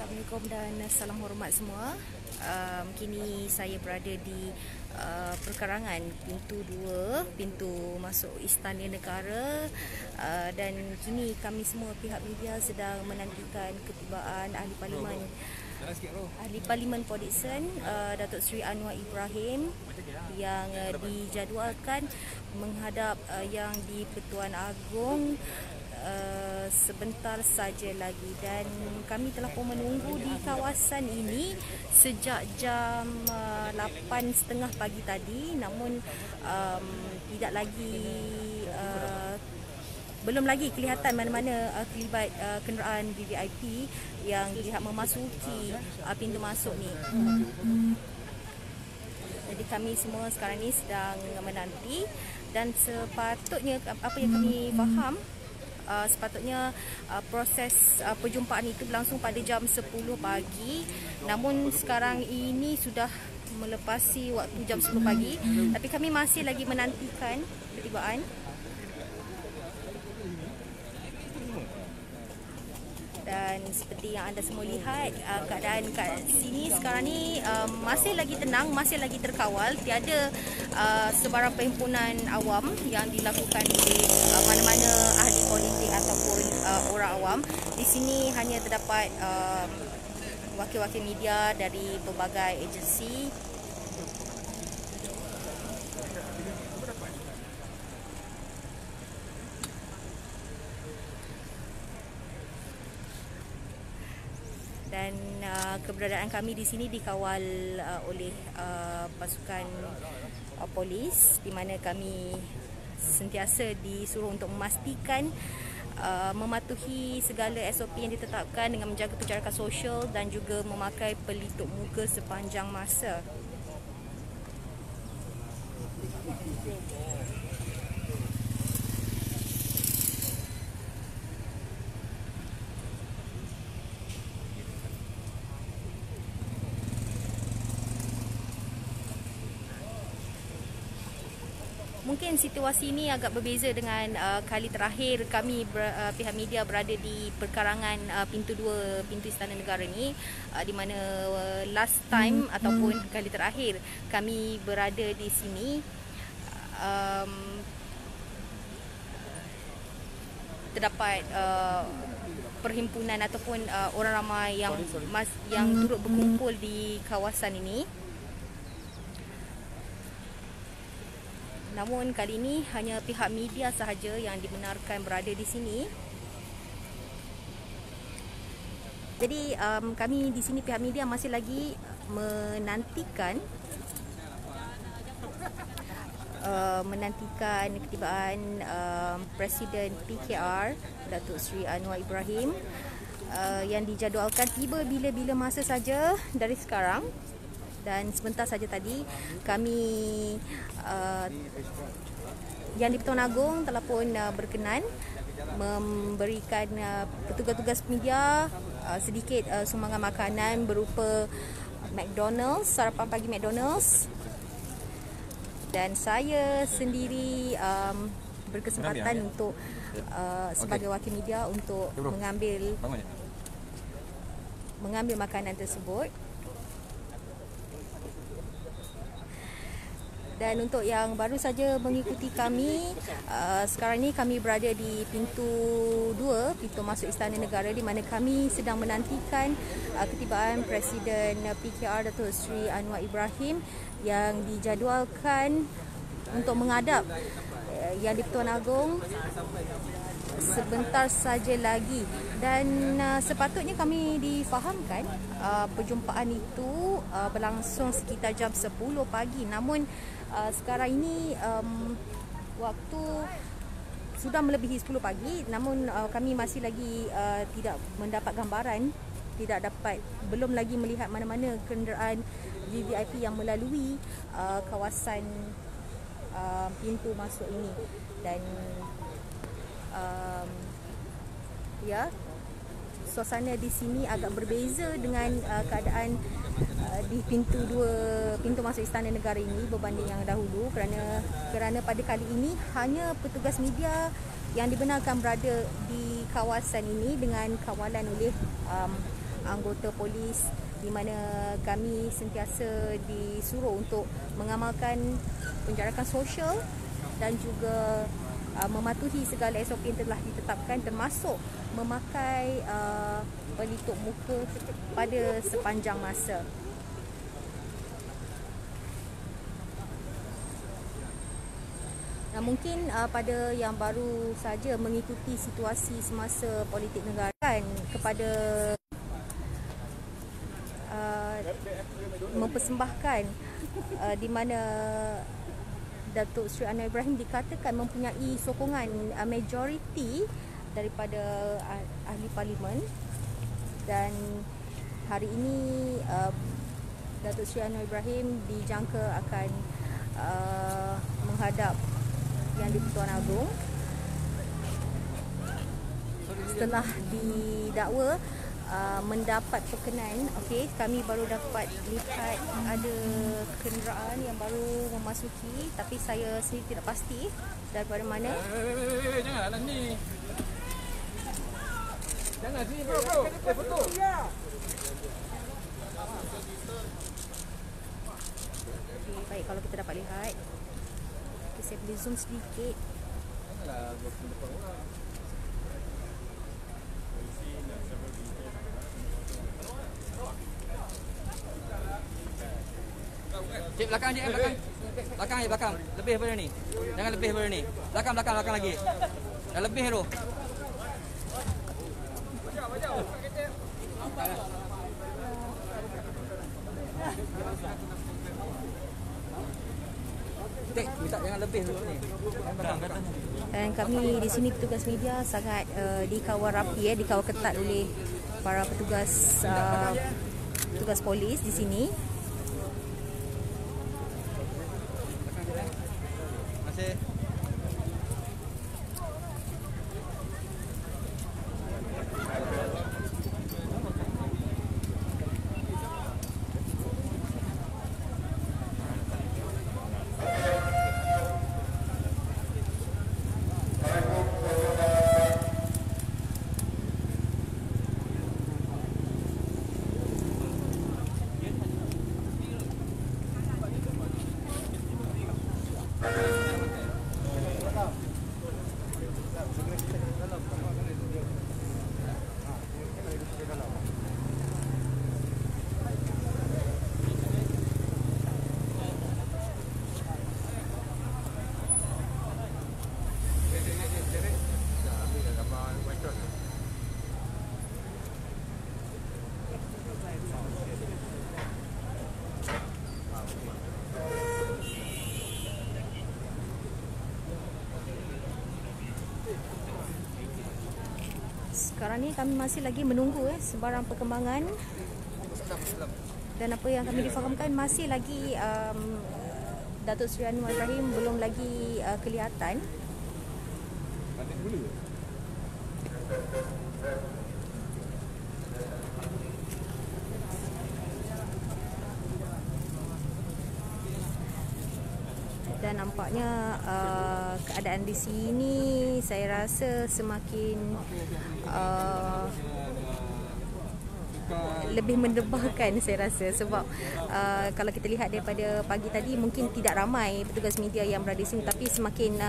Assalamualaikum dan salam hormat semua. Kini saya berada di perkarangan pintu 2, pintu masuk Istana Negara, dan kini kami semua pihak media sedang menantikan ketibaan Ahli Parlimen Port Dickson, Datuk Seri Anwar Ibrahim, yang dijadualkan menghadap Yang di-Pertuan Agong sebentar saja lagi, dan kami telah pun menunggu di kawasan ini sejak jam 8.30 pagi tadi, namun belum lagi kelihatan mana-mana kelibat kenderaan VVIP yang dilihat memasuki pintu masuk ni. Jadi kami semua sekarang ni sedang menanti, dan sepatutnya apa yang kami faham, sepatutnya proses perjumpaan itu berlangsung pada jam 10 pagi. Namun sekarang ini sudah melepasi waktu jam 10 pagi, tapi kami masih lagi menantikan ketibaan. Dan seperti yang anda semua lihat, keadaan kat sini sekarang ni masih lagi tenang, masih lagi terkawal. Tiada sebarang perhimpunan awam yang dilakukan oleh mana-mana ahli politik ataupun orang awam. Di sini hanya terdapat wakil-wakil media dari pelbagai agensi. Dan keberadaan kami di sini dikawal oleh pasukan polis, di mana kami sentiasa disuruh untuk memastikan mematuhi segala SOP yang ditetapkan dengan menjaga penjarakan sosial dan juga memakai pelitup muka sepanjang masa. Mungkin situasi ini agak berbeza dengan kali terakhir kami pihak media berada di perkarangan pintu 2, pintu Istana Negara ni, di mana last time ataupun kali terakhir kami berada di sini, terdapat perhimpunan ataupun orang ramai yang turut berkumpul di kawasan ini. Namun kali ini hanya pihak media sahaja yang dibenarkan berada di sini. Jadi kami di sini pihak media masih lagi menantikan ketibaan Presiden PKR Datuk Seri Anwar Ibrahim, yang dijadualkan tiba bila-bila masa saja dari sekarang. Dan sebentar saja tadi kami Yang di-Pertuan Agong telah pun berkenan memberikan petugas-petugas media sedikit sumbangan makanan berupa McDonald's, sarapan pagi McDonald's. Dan saya sendiri berkesempatan untuk sebagai wakil media untuk mengambil makanan tersebut. Dan untuk yang baru saja mengikuti kami, sekarang ini kami berada di pintu 2, pintu masuk Istana Negara, di mana kami sedang menantikan ketibaan Presiden PKR Datuk Seri Anwar Ibrahim yang dijadualkan untuk menghadap Yang di-Pertuan Agong sebentar saja lagi. Dan sepatutnya kami difahamkan perjumpaan itu berlangsung sekitar jam 10 pagi. Namun sekarang ini waktu sudah melebihi 10 pagi, namun kami masih lagi tidak mendapat gambaran, belum lagi melihat mana-mana kenderaan VVIP yang melalui kawasan pintu masuk ini. Dan suasana di sini agak berbeza dengan keadaan di pintu 2, pintu masuk Istana Negara ini berbanding yang dahulu, kerana pada kali ini hanya petugas media yang dibenarkan berada di kawasan ini dengan kawalan oleh anggota polis, di mana kami sentiasa disuruh untuk mengamalkan penjarakan sosial dan juga mematuhi segala SOP yang telah ditetapkan, termasuk memakai pelitup muka pada sepanjang masa. Mungkin pada yang baru saja mengikuti situasi semasa politik negara, kan, kepada mempersembahkan di mana Datuk Seri Anwar Ibrahim dikatakan mempunyai sokongan majoriti daripada ahli parlimen, dan hari ini Datuk Seri Anwar Ibrahim dijangka akan menghadap Yang di-Pertuan Agong setelah didakwa mendapat perkenan. Okey, kami baru dapat lihat ada kenderaan yang baru memasuki, tapi saya sendiri tidak pasti daripada mana. Janganlah ni. Jangan sini bro. Foto. Okay, baik, kalau kita dapat lihat. Okay, saya boleh zoom sedikit. Janganlah depan orang. Cik, belakang je, belakang. Belakang je, belakang. Lebih daripada ni. Jangan lebih daripada ni. Belakang lagi. Dah lebih tu. Cik, minta jangan lebih dulu ni. Belakang. Dan kami di sini petugas media sangat dikawal rapi, dikawal ketat oleh para petugas petugas polis di sini. Sekarang ni kami masih lagi menunggu sebarang perkembangan, dan apa yang kami difahamkan masih lagi Datuk Seri Anwar Ibrahim belum lagi kelihatan. Dan nampaknya keadaan di sini saya rasa semakin lebih mendebahkan, saya rasa, sebab kalau kita lihat daripada pagi tadi mungkin tidak ramai petugas media yang berada di sini, tapi semakin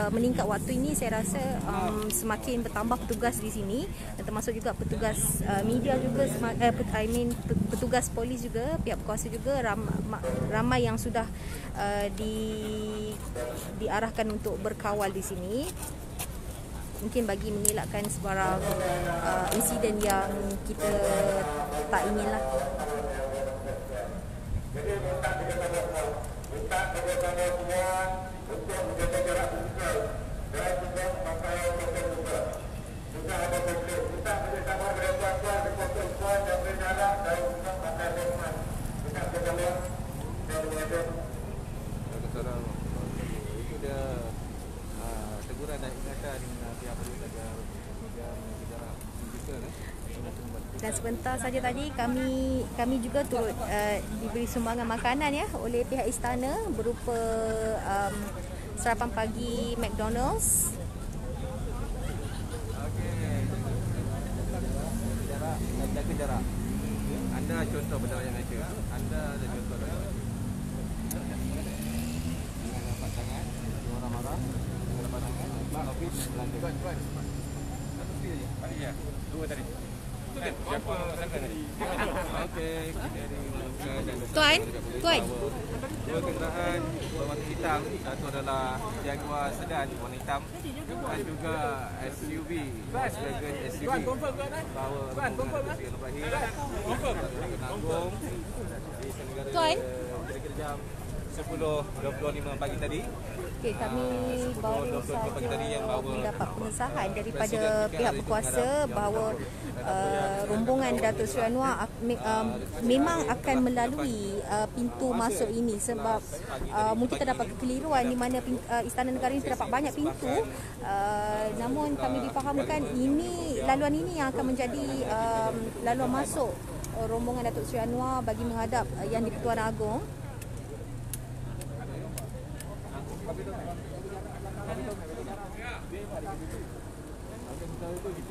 meningkat waktu ini saya rasa semakin bertambah petugas di sini, dan termasuk juga petugas media juga, petugas polis juga, pihak berkuasa juga, ramai yang sudah diarahkan untuk berkawal di sini, mungkin bagi mengelakkan sebarang insiden yang kita tak inginlah. Teguran dan ingatan pihak polis agar menjaga jarak fizikal. Dan sebentar saja tadi kami juga turut diberi sumbangan makanan oleh pihak istana berupa sarapan pagi McDonald's. Okey. Jaga jarak. Anda contoh pada rakyat Malaysia. Anda ada contoh rakyat Malaysia. Jangan nampak tangan, orang marah. Jangan nampak tangan, ofis lantai. Tuan. Satu sekali aja. Tadi ya, 2 tadi. Siapa tersangka tadi? Okey, kita ada melakukan dan Tuan. dua kenderaan berwarna hitam. Satu adalah Jaguar sedan warna hitam dan juga SUV Volkswagen SUV. Bawa rombongan Ibrahim Nanggung di Senegara Tuan. kira-kira jam 10.25 pagi tadi. Okey, kami baru saja mendapat pengesahan daripada pihak berkuasa bahawa rombongan Datuk Seri Anwar memang akan melalui pintu masuk ini sebab mungkin terdapat kekeliruan di mana Istana Negara ini terdapat banyak pintu, namun kami difahamkan laluan ini yang akan menjadi laluan masuk rombongan Datuk Seri Anwar bagi menghadap Yang di-Pertuan Agong.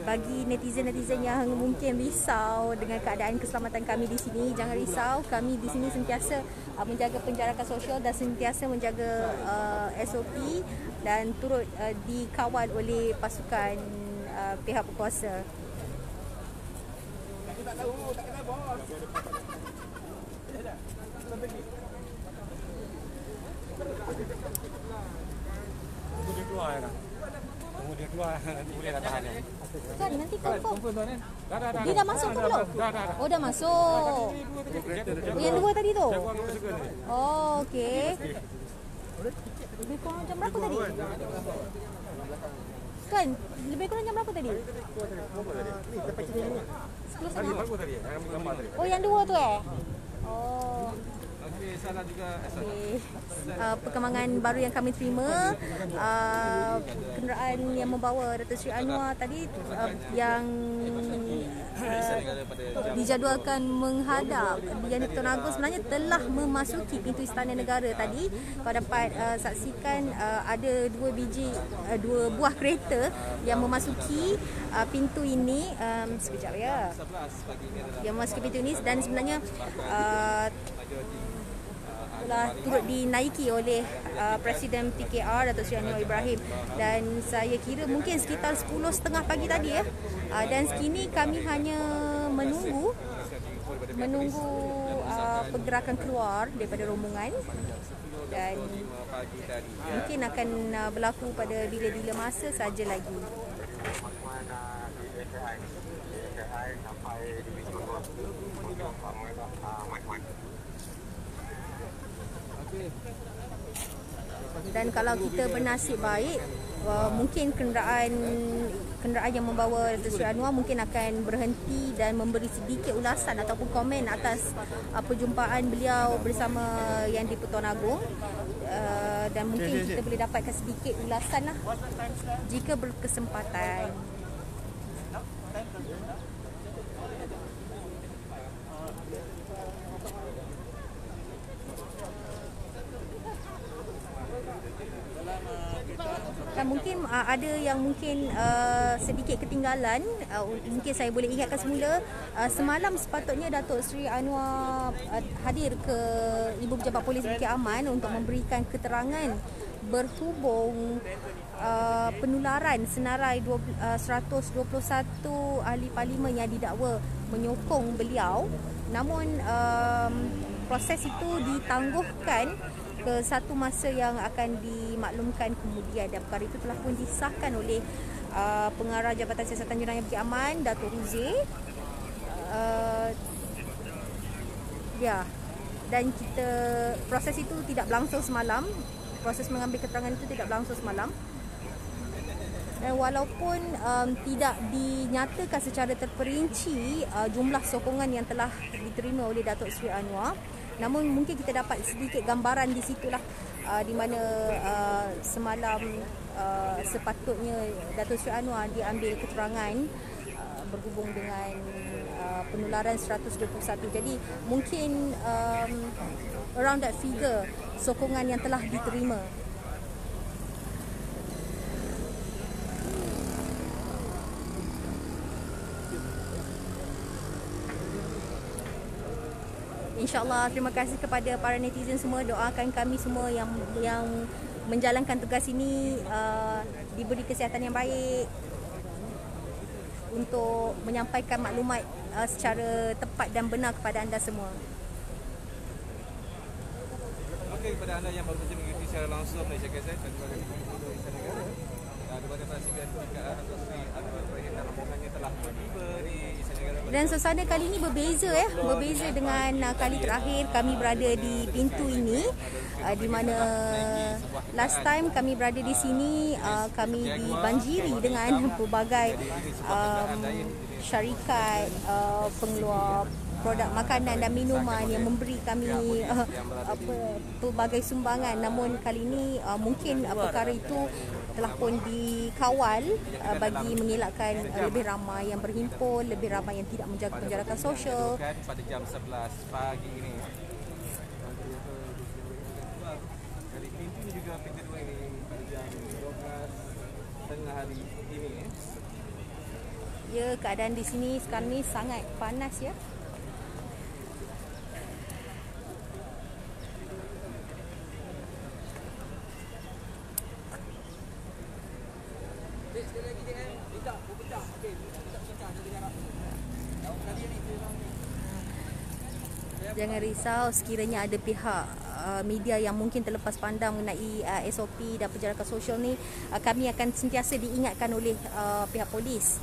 Bagi netizen-netizen yang mungkin risau dengan keadaan keselamatan kami di sini, jangan risau. Kami di sini sentiasa menjaga penjarakan sosial dan sentiasa menjaga SOP dan turut dikawal oleh pasukan pihak berkuasa. Dia keluar ya. Dia keluar nanti boleh dah tahan ni. Kan nanti confirm. Tuan kan? Dah. Dia dah masuk ke belum? Dah. Oh, dah masuk. Yang dua tadi tu? Oh, okey. Lebih kurang jam berapa tadi? Kan? Lebih kurang jam berapa tadi? 10.30. Oh, yang dua tu Oh. Okey, salah juga. Okay. Perkembangan baru yang kami terima, kenderaan yang membawa Datuk Seri Anwar tadi yang dijadualkan menghadap Yang di-Pertuan Agong sebenarnya telah memasuki pintu Istana Negara tadi. Kau dapat saksikan ada dua buah kereta yang memasuki pintu ini. Sekejap ya. Yang memasuki pintu ini dan sebenarnya telah turut dinaiki oleh Presiden PKR Datuk Seri Anwar Ibrahim, dan saya kira mungkin sekitar 10.30 pagi tadi dan sekini kami hanya menunggu pergerakan keluar daripada rombongan dan mungkin akan berlaku pada bila-bila masa saja lagi. Dan kalau kita bernasib baik, mungkin kenderaan yang membawa Datuk Seri Anwar mungkin akan berhenti dan memberi sedikit ulasan ataupun komen atas perjumpaan beliau bersama Yang di-Pertuan Agong, dan mungkin kita boleh dapatkan sedikit ulasan lah jika berkesempatan. Dan mungkin ada yang mungkin sedikit ketinggalan, mungkin saya boleh ingatkan semula, semalam sepatutnya Datuk Seri Anwar hadir ke Ibu Pejabat Polis Bukit Aman untuk memberikan keterangan berhubung penularan senarai 121 ahli parlimen yang didakwa menyokong beliau. Namun proses itu ditangguhkan ke satu masa yang akan dimaklumkan kemudian, dan perkara itu telah pun disahkan oleh Pengarah Jabatan Siasatan Jenayah Bukit Aman, Datuk Ruzi. Dan proses itu tidak berlangsung semalam. Proses mengambil keterangan itu tidak berlangsung semalam. Dan walaupun tidak dinyatakan secara terperinci jumlah sokongan yang telah diterima oleh Datuk Seri Anwar, namun mungkin kita dapat sedikit gambaran di situlah di mana semalam sepatutnya Datuk Seri Anwar diambil keterangan berhubung dengan penularan 121. Jadi mungkin around that figure sokongan yang telah diterima. InsyaAllah, terima kasih kepada para netizen semua. Doakan kami semua yang menjalankan tugas ini diberi kesihatan yang baik untuk menyampaikan maklumat secara tepat dan benar kepada anda semua. Okey, kepada anda yang baru saja mengikuti secara langsung Malaysia Gazette dan juga di Istana Negara, kepada Presiden PKR Datuk Seri Anwar Ibrahim dan rombongannya telah tiba di Istana Negara. Dan suasana kali ini berbeza berbeza dengan kali terakhir kami berada di pintu ini, di mana last time kami berada di sini kami dibanjiri dengan pelbagai syarikat pengeluar produk makanan dan minuman yang memberi kami pelbagai sumbangan. Namun kali ini mungkin perkara itu telah pun dikawal bagi mengelakkan lebih ramai yang berhimpun, lebih ramai yang tidak menjaga penjarakan sosial. Pada jam 11 pagi ini. Dari pintu juga pintu 2 ini pada jam 12 tengah hari ini. Ya, keadaan di sini sekarang ni sangat panas ya. Jangan risau sekiranya ada pihak media yang mungkin terlepas pandang mengenai SOP dan penjarakan sosial ni, kami akan sentiasa diingatkan oleh pihak polis.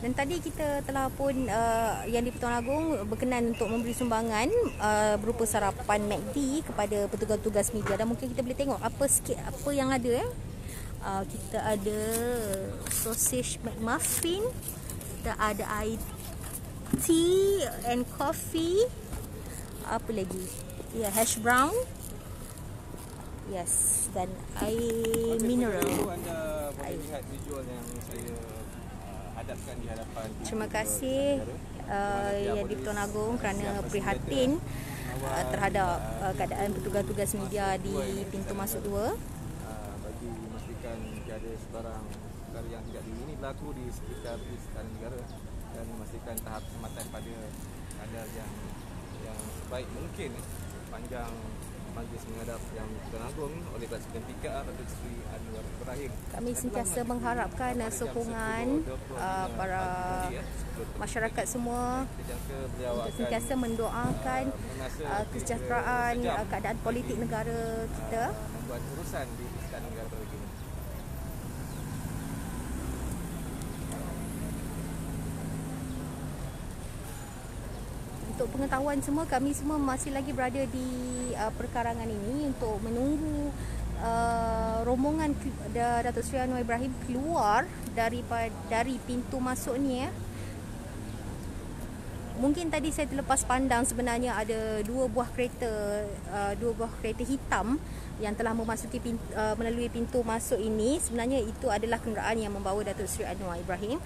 Dan tadi kita telah pun yang di-Pertuan Agong berkenan untuk memberi sumbangan berupa sarapan McD kepada petugas-petugas media. Dan mungkin kita boleh tengok apa yang ada kita ada sausage McMuffin, kita ada tea and coffee, apa lagi? Ya, hash brown. Yes, dan air mineral. Anda boleh lihat visual yang saya hadapkan di hadapan. Terima kasih yang di-Pertuan Agong kerana prihatin terhadap keadaan petugas-petugas media di pintu masuk 2. Bagi memastikan tiada sebarang perkara yang tidak diingini berlaku di sekitar Istana Negara dan memastikan tahap keselamatan pada kadar yang sebaik mungkin sepanjang majlis menghadap yang di-Pertuan Agong oleh Presiden PKR Datuk Seri Anwar Ibrahim. Kami sentiasa mengharapkan sokongan para masyarakat semua untuk sentiasa mendoakan kesejahteraan keadaan politik negara kita. Membuat urusan di Istana Negara begini. Untuk pengetahuan semua, kami semua masih lagi berada di perkarangan ini untuk menunggu rombongan Datuk Seri Anwar Ibrahim keluar dari pintu masuk ni ya. Mungkin tadi saya terlepas pandang, sebenarnya ada dua buah kereta hitam yang telah memasuki melalui pintu masuk ini. Sebenarnya itu adalah kenderaan yang membawa Datuk Seri Anwar Ibrahim.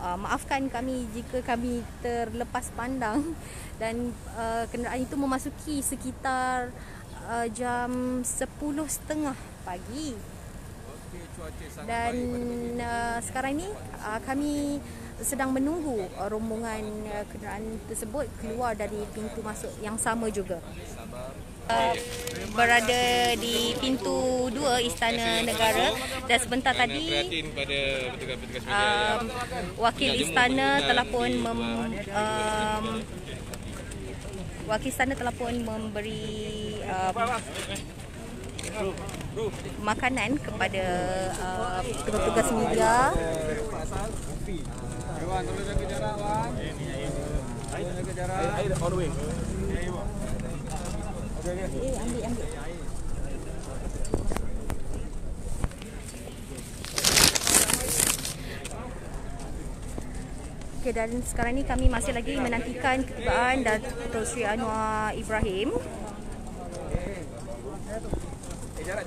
Maafkan kami jika kami terlepas pandang, dan kenderaan itu memasuki sekitar jam 10.30 pagi. Dan sekarang ini kami sedang menunggu rombongan kenderaan tersebut keluar dari pintu masuk yang sama juga. Berada di pintu 2 Istana Negara, dan sebentar tadi wakil istana telah pun memberi makanan kepada petugas media. Wan, tolong jaga jarak, Wan. Jaga jarak. Air on the way. Ambil. Okay, dan sekarang ni kami masih lagi menantikan ketibaan Datuk Seri Anwar Ibrahim. Jarak.